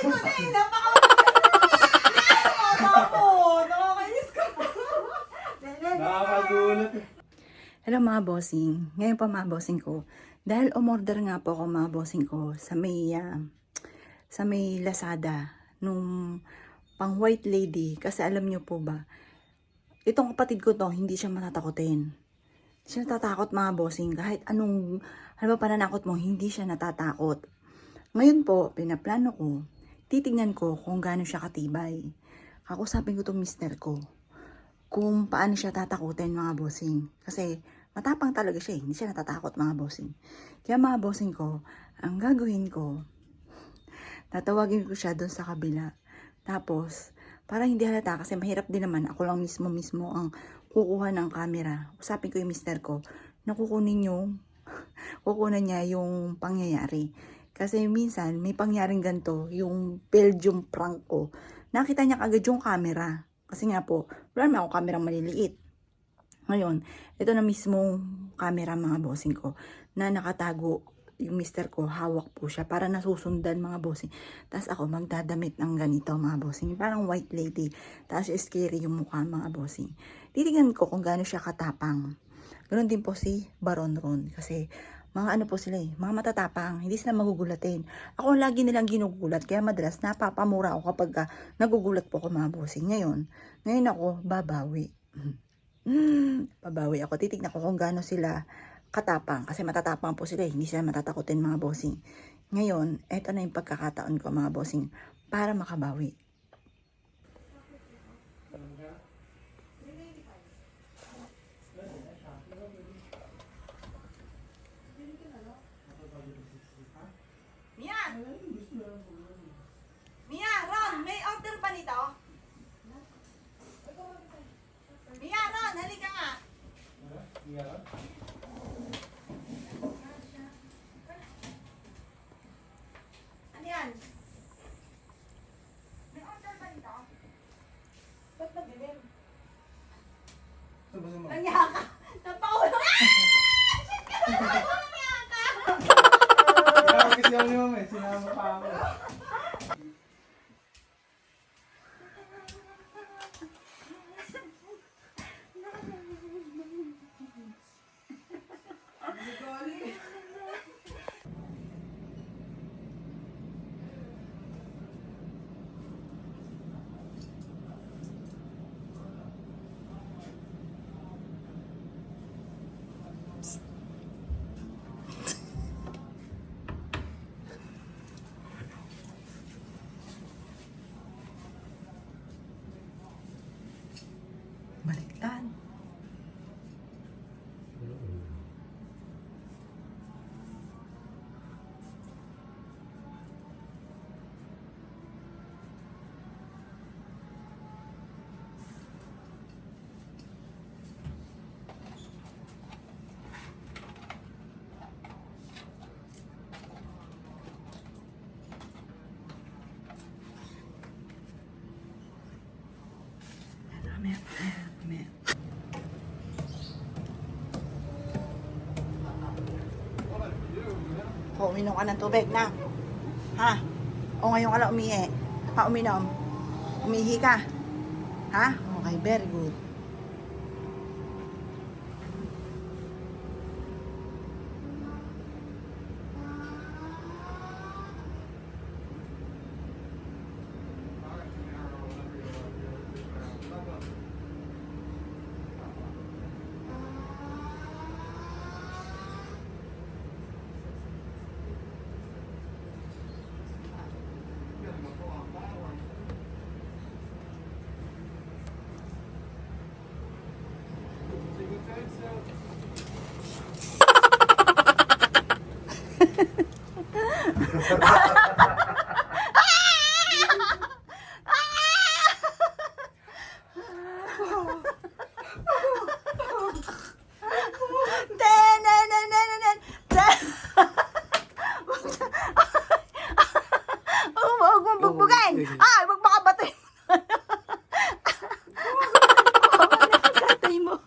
ko na eh. Nakakainis ka pa. Nakakagulat. Hello mga bossing. Ngayon pa mga bossing ko. Dahil umorder nga po ako mga bossing ko sa may Lazada nung pang white lady. Kasi alam nyo po ba, itong kapatid ko to, hindi siya matatakotin. Hindi siya natatakot mga bossing. Kahit anong pananakot mo, hindi siya natatakot. Ngayon po, pinaplano ko, titignan ko kung gaano siya katibay. Kakusapin ko tong mister ko kung paano siya tatakutin mga bossing. Kasi matapang talaga siya eh. Hindi siya natatakot mga bossing. Kaya mga bossing ko, ang gagawin ko, tatawagin ko siya doon sa kabila. Tapos, para hindi halata kasi mahirap din naman. Ako lang mismo ang kukuha ng camera. Usapin ko yung mister ko na kukunin niya yung pangyayari. Kasi minsan, may pangyaring ganito, yung Belgium prank ko. Nakita niya agad yung camera. Kasi nga po, wala naman ako camera maliliit. Ngayon, ito na mismong camera mga bossing ko na nakatago yung mister ko, hawak po siya para nasusundan mga bossing. Tapos ako magdadamit ng ganito mga bossing. Parang white lady. Tapos scary yung mukha mga bossing. Titingnan ko kung gaano siya katapang. Ganoon din po si Baron Ron. Kasi mga ano po sila eh, mga matatapang, hindi sila magugulatin. Ako lagi nilang ginugulat, kaya madalas napapamura ako kapag nagugulat po ako mga bossing. Ngayon ako babawi. Babawi ako, titignan ko kung gaano sila katapang. Kasi matatapang po sila eh, hindi sila matatakotin mga bossing. Ngayon, eto na yung pagkakataon ko mga bossing, para makabawi. Mia, Ron, may order ba nito? Mia, Ron, halika nga. Ano yan? May order ba nito? Ba't madilim? Kanya ka! Napaulo! Shit ka na! Kanya ka! Kasi ako ni Mama, sinama pa ako. Baliktad. Mamaya. O, uminom ka ng tubig na. Ha? O, ngayon ka lang umihi. Ha, uminom. Umihi ka. Ha? Okay, very good. Ay, wag baka batay mo. Nakakatay mo.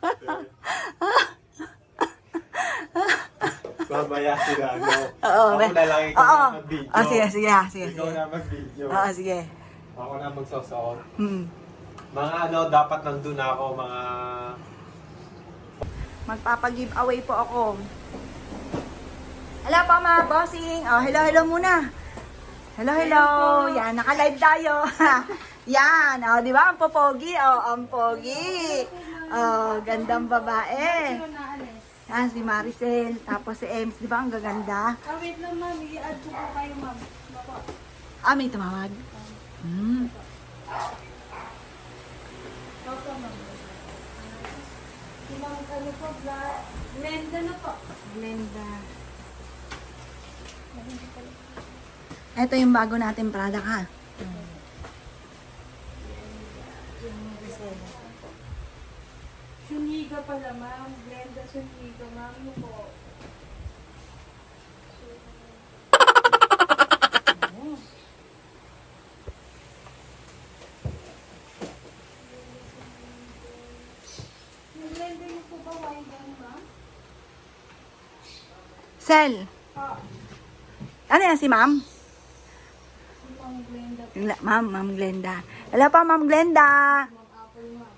Babaya sila, no? Oo, Ako na lang ikaw Oo. na mag-video. Sige, sige, sige. Ikaw na mag-video. Oo, sige. Ako na magsusuot. Hmm. Mga ano, dapat nandun ako, mga... Magpapag-giveaway po ako. Hello po mga bossing. Oh, hello, hello muna. Hello, hello. Yan, naka-live tayo. Yan, oh, di ba? Ang popogi. Oh, ang pogi. Oh, gandang babae. Sino na alis? Yan, si Maricel. Tapos si Ems, di ba? Ang gaganda. Ah, wait lang ma'am. I-add ko po kayo ma'am. Bako. Ah, may tumawag. Hmm. Bako ma'am. Ilang ano po, Glenda na po. Glenda. Ito yung bago natin product ha. Suniga pala ma'am. Glenda Suniga ma'am. Ano po? Yung Glenda niyo po ba wine down ma'am? Sel, Ah, ano yan si ma'am? yung Glenda po. Ma'am Glenda. Hello pa, Ma'am Glenda. Ma'am Apple ma'am.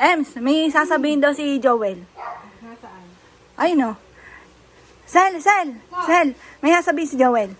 Ems, may sasabihin daw si Joel. Nasaan? Ay, no. Sel, may sasabihin si Joel.